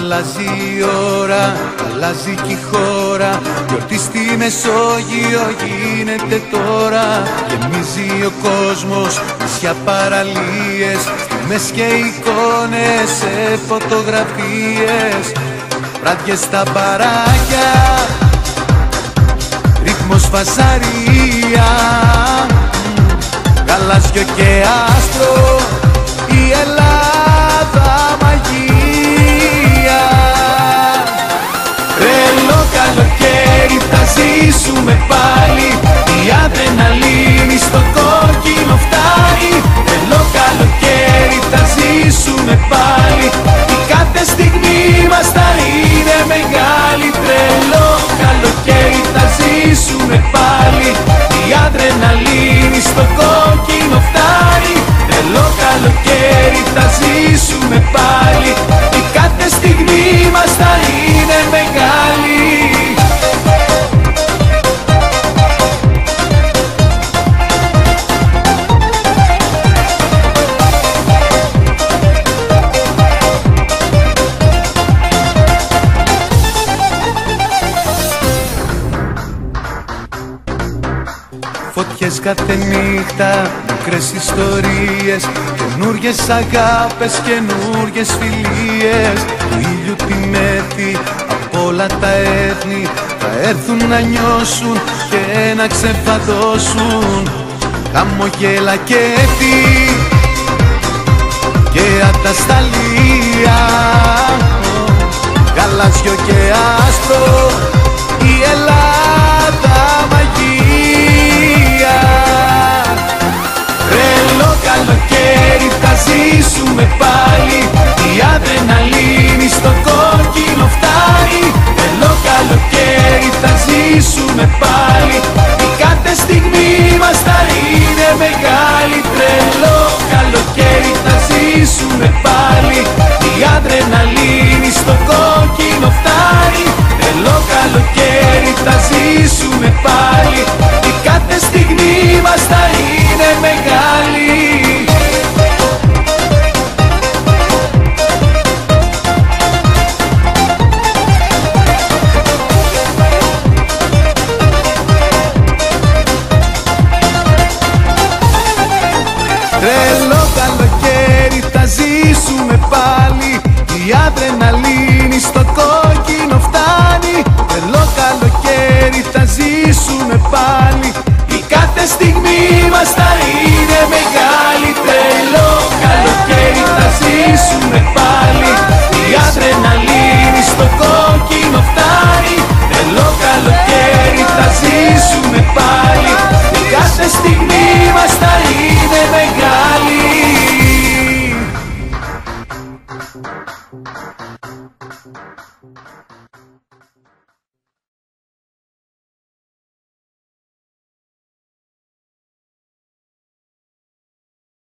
Αλλάζει η ώρα, αλλάζει και η χώρα. Γιορτή στη Μεσόγειο γίνεται τώρα. Γεμίζει ο κόσμος, νησιά, παραλίες, στιγμές και εικόνες σε φωτογραφίες. Βράδιες στα μπαράκια, ρυθμός φασαρία, γαλάζιο και άστρο, η Ελλάδα μαγεία. Τρελό καλοκαίρι θα ζήσουμε πάλι, η αδρεναλίνη στο κόκκινο φτάνει. Τρελό καλοκαίρι θα ζήσουμε πάλι, η κάθε στιγμή μας θα είναι μεγάλη. Τρελό καλοκαίρι θα ζήσουμε πάλι, η αδρεναλίνη στο κόκκινο φτάνει. Τρελό καλοκαίρι θα ζήσουμε πάλι, η κάθε στιγμή μας θα είναι μεγάλη. Φωτιές κάθε νύχτα, μικρές ιστορίες, καινούριες αγάπες, καινούριες φιλίες. Του ήλιου τη μέθη από όλα τα έθνη θα έρθουν να νιώσουν και να ξεφαντώσουν. Χαμογέλα και έθι και ατασταλία, γαλάζιο και άσπρο, η Ελλάδα μαγεία. Τρελό καλοκαίρι θα ζήσουμε πάλι, η αδρεναλίνη στο κόκκινο φτάνει. Τρελό καλοκαίρι θα ζήσουμε πάλι, η κάθε στιγμή μας θα είναι μεγάλη. Τρελό καλοκαίρι θα ζήσουμε πάλι, η αδρεναλίνη στο κόκκινο φτάνει. Τρελό καλοκαίρι θα ζήσουμε πάλι, η κάθε στιγμή μας θα είναι μεγάλη. Τρελό καλοκαίρι θα ζήσουμε πάλι, η αδρεναλίνη στο κόκκινο φτάνει. Τρελό καλοκαίρι θα ζήσουμε πάλι, η κάθε στιγμή μας θα είναι μεγάλη.